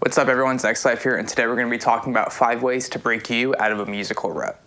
What's up everyone, Zachary Seif here, and today we're going to be talking about 5 ways to break you out of a musical rut.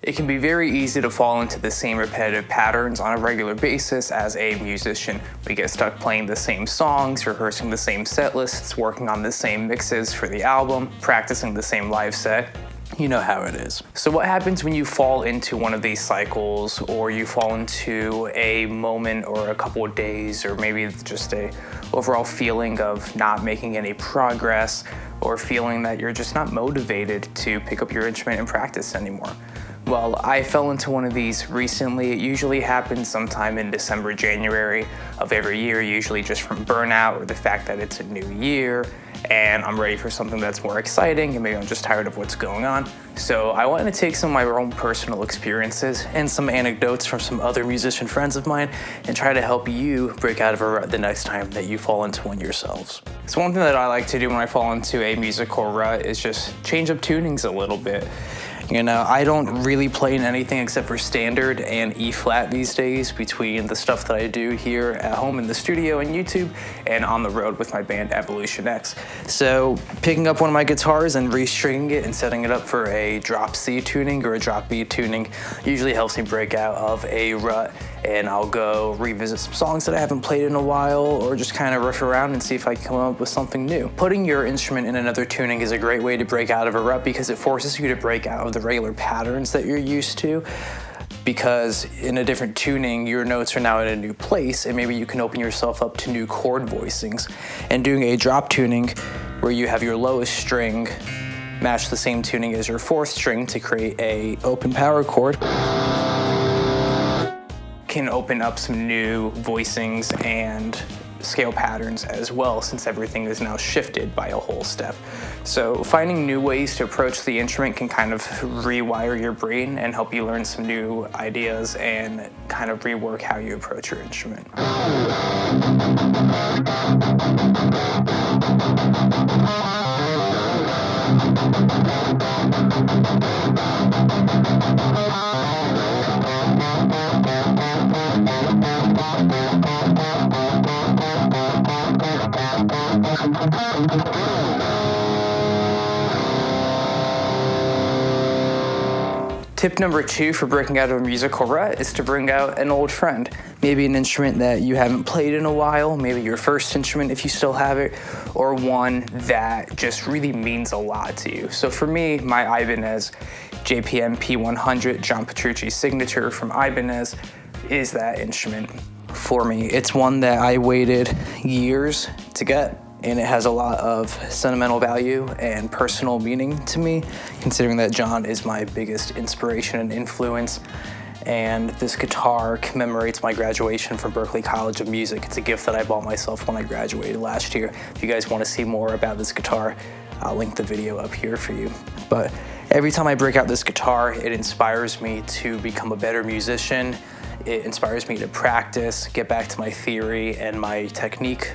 It can be very easy to fall into the same repetitive patterns on a regular basis as a musician. We get stuck playing the same songs, rehearsing the same set lists, working on the same mixes for the album, practicing the same live set. You know how it is. So what happens when you fall into one of these cycles, or you fall into a moment or a couple of days, or maybe just a overall feeling of not making any progress, or feeling that you're just not motivated to pick up your instrument and practice anymore? Well, I fell into one of these recently. It usually happens sometime in December, January of every year, usually just from burnout or the fact that it's a new year and I'm ready for something that's more exciting, and maybe I'm just tired of what's going on. So I wanted to take some of my own personal experiences and some anecdotes from some other musician friends of mine and try to help you break out of a rut the next time that you fall into one yourselves. So one thing that I like to do when I fall into a musical rut is just change up tunings a little bit. You know, I don't really play in anything except for standard and E flat these days, between the stuff that I do here at home in the studio and YouTube and on the road with my band Evolution X. So picking up one of my guitars and restringing it and setting it up for a drop C tuning or a drop B tuning usually helps me break out of a rut, and I'll go revisit some songs that I haven't played in a while, or just kind of riff around and see if I can come up with something new. Putting your instrument in another tuning is a great way to break out of a rut because it forces you to break out of the regular patterns that you're used to, because in a different tuning your notes are now in a new place, and maybe you can open yourself up to new chord voicings. And doing a drop tuning where you have your lowest string match the same tuning as your 4th string to create a open power chord can open up some new voicings and scale patterns as well, since everything is now shifted by a whole step. So finding new ways to approach the instrument can kind of rewire your brain and help you learn some new ideas and kind of rework how you approach your instrument. Tip number 2 for breaking out of a musical rut is to bring out an old friend. Maybe an instrument that you haven't played in a while, maybe your first instrument if you still have it, or one that just really means a lot to you. So for me, my Ibanez JPM100 John Petrucci signature from Ibanez is that instrument for me. It's one that I waited years to get, and it has a lot of sentimental value and personal meaning to me, considering that John is my biggest inspiration and influence. And this guitar commemorates my graduation from Berklee College of Music. It's a gift that I bought myself when I graduated last year. If you guys want to see more about this guitar, I'll link the video up here for you. But every time I break out this guitar, it inspires me to become a better musician. It inspires me to practice, get back to my theory and my technique,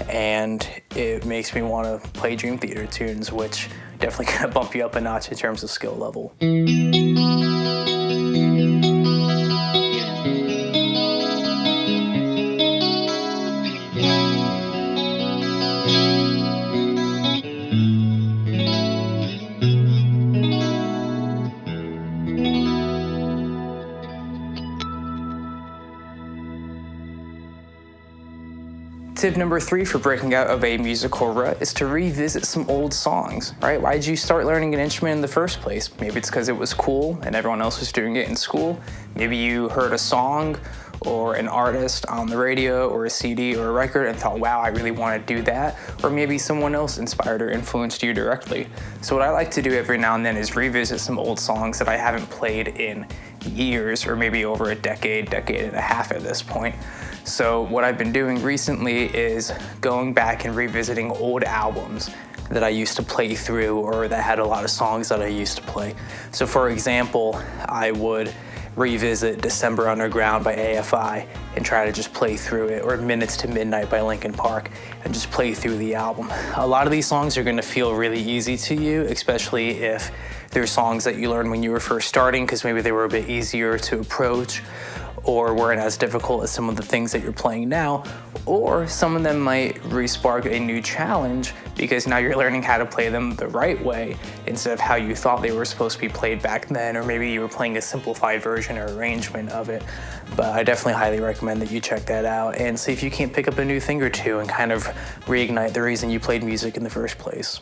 and it makes me want to play Dream Theater tunes, which definitely gonna bump you up a notch in terms of skill level. Tip number 3 for breaking out of a musical rut is to revisit some old songs, right? Why did you start learning an instrument in the first place? Maybe it's because it was cool and everyone else was doing it in school. Maybe you heard a song or an artist on the radio or a CD or a record and thought, wow, I really want to do that. Or maybe someone else inspired or influenced you directly. So what I like to do every now and then is revisit some old songs that I haven't played in years, or maybe over a decade and a half at this point. So what I've been doing recently is going back and revisiting old albums that I used to play through, or that had a lot of songs that I used to play. So for example, I would revisit December Underground by AFI and try to just play through it, or Minutes to Midnight by Linkin Park, and just play through the album. A lot of these songs are gonna feel really easy to you, especially if they're songs that you learned when you were first starting, because maybe they were a bit easier to approach or weren't as difficult as some of the things that you're playing now, or some of them might re-spark a new challenge because now you're learning how to play them the right way instead of how you thought they were supposed to be played back then, or maybe you were playing a simplified version or arrangement of it. But I definitely highly recommend that you check that out and see if you can't pick up a new thing or two and kind of reignite the reason you played music in the first place.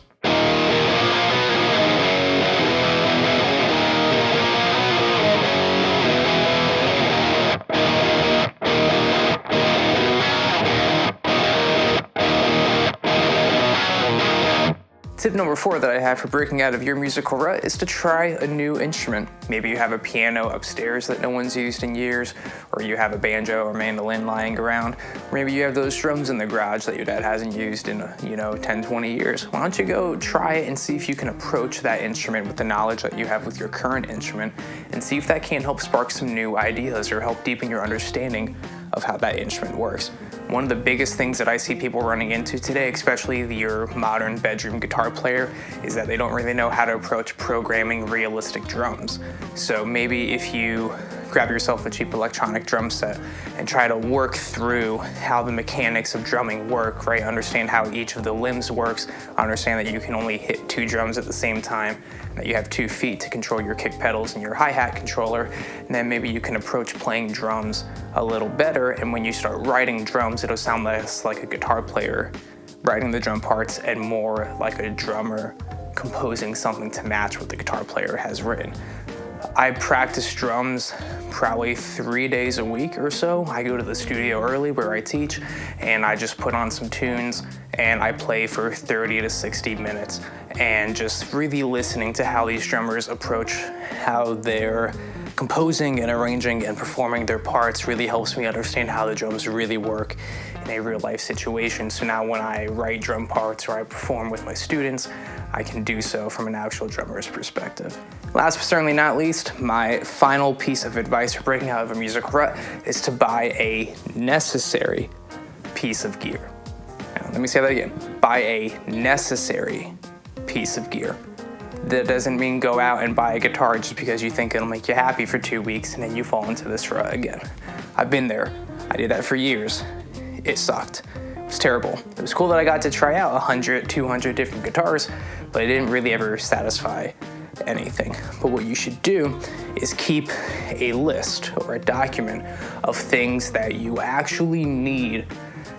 Tip number 4 that I have for breaking out of your musical rut is to try a new instrument. Maybe you have a piano upstairs that no one's used in years, or you have a banjo or mandolin lying around, or maybe you have those drums in the garage that your dad hasn't used in 10, 20 years. Why don't you go try it and see if you can approach that instrument with the knowledge that you have with your current instrument, and see if that can help spark some new ideas or help deepen your understanding of how that instrument works. One of the biggest things that I see people running into today, especially your modern bedroom guitar player, is that they don't really know how to approach programming realistic drums. So maybe if you grab yourself a cheap electronic drum set and try to work through how the mechanics of drumming work, right? Understand how each of the limbs works, understand that you can only hit 2 drums at the same time, that you have 2 feet to control your kick pedals and your hi-hat controller, and then maybe you can approach playing drums a little better, and when you start writing drums, it'll sound less like a guitar player writing the drum parts and more like a drummer composing something to match what the guitar player has written. I practice drums probably 3 days a week or so. I go to the studio early where I teach, and I just put on some tunes and I play for 30 to 60 minutes, and just really listening to how these drummers approach how they're composing and arranging and performing their parts really helps me understand how the drums really work in a real life situation. So now when I write drum parts or I perform with my students, I can do so from an actual drummer's perspective. Last but certainly not least, my final piece of advice for breaking out of a music rut is to buy a necessary piece of gear. Now, let me say that again. Buy a necessary piece of gear. That doesn't mean go out and buy a guitar just because you think it'll make you happy for 2 weeks and then you fall into this rut again. I've been there. I did that for years. It sucked. It was terrible. It was cool that I got to try out 100, 200 different guitars, but it didn't really ever satisfy anything. But what you should do is keep a list or a document of things that you actually need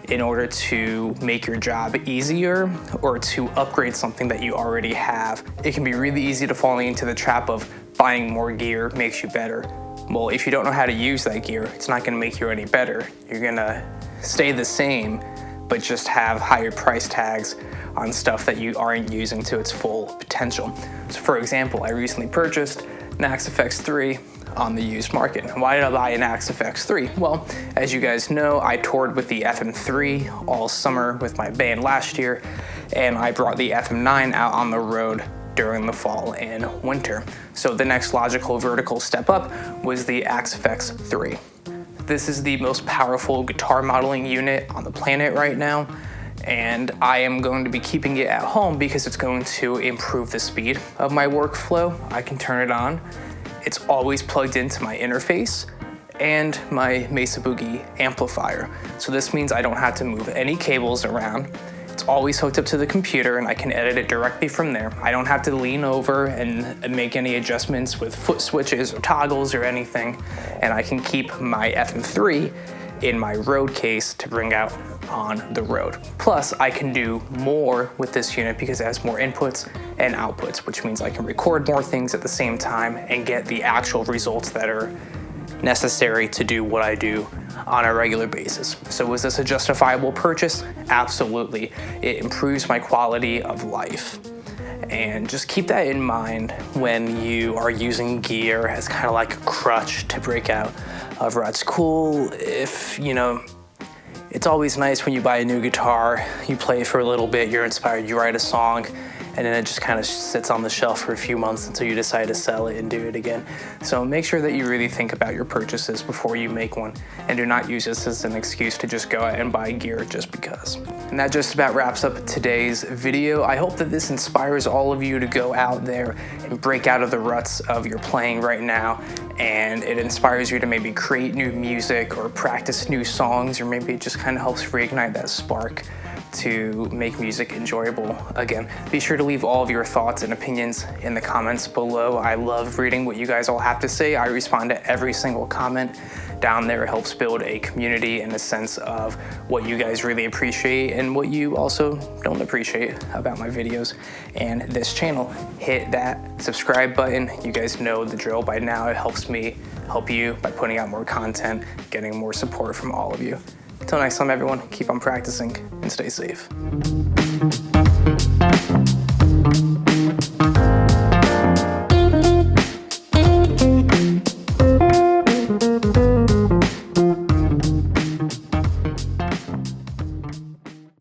in order to make your job easier or to upgrade something that you already have. It can be really easy to fall into the trap of buying more gear makes you better. Well, if you don't know how to use that gear, it's not gonna make you any better. You're gonna stay the same, but just have higher price tags on stuff that you aren't using to its full potential. So for example, I recently purchased an Axe FX3 on the used market. Why did I buy an Axe FX3? Well, as you guys know, I toured with the FM3 all summer with my band last year, and I brought the FM9 out on the road during the fall and winter. So the next logical vertical step up was the Axe FX3. This is the most powerful guitar modeling unit on the planet right now, and I am going to be keeping it at home because it's going to improve the speed of my workflow. I can turn it on. It's always plugged into my interface and my Mesa Boogie amplifier. So this means I don't have to move any cables around. It's always hooked up to the computer and I can edit it directly from there. I don't have to lean over and make any adjustments with foot switches or toggles or anything. And I can keep my FM3 in my road case to bring out on the road. Plus, I can do more with this unit because it has more inputs and outputs, which means I can record more things at the same time and get the actual results that are necessary to do what I do on a regular basis. So was this a justifiable purchase? Absolutely. It improves my quality of life. And just keep that in mind when you are using gear as kind of like a crutch to break out of ruts. Cool if, it's always nice when you buy a new guitar, you play it for a little bit, you're inspired, you write a song, and then it just kind of sits on the shelf for a few months until you decide to sell it and do it again. So make sure that you really think about your purchases before you make one, and do not use this as an excuse to just go out and buy gear just because. And that just about wraps up today's video. I hope that this inspires all of you to go out there and break out of the ruts of your playing right now, and it inspires you to maybe create new music or practice new songs, or maybe it just kind of helps reignite that spark to make music enjoyable again. Be sure to leave all of your thoughts and opinions in the comments below. I love reading what you guys all have to say. I respond to every single comment down there. It helps build a community and a sense of what you guys really appreciate and what you also don't appreciate about my videos and this channel. Hit that subscribe button. You guys know the drill by now. It helps me help you by putting out more content, getting more support from all of you. Until next time, everyone, keep on practicing and stay safe.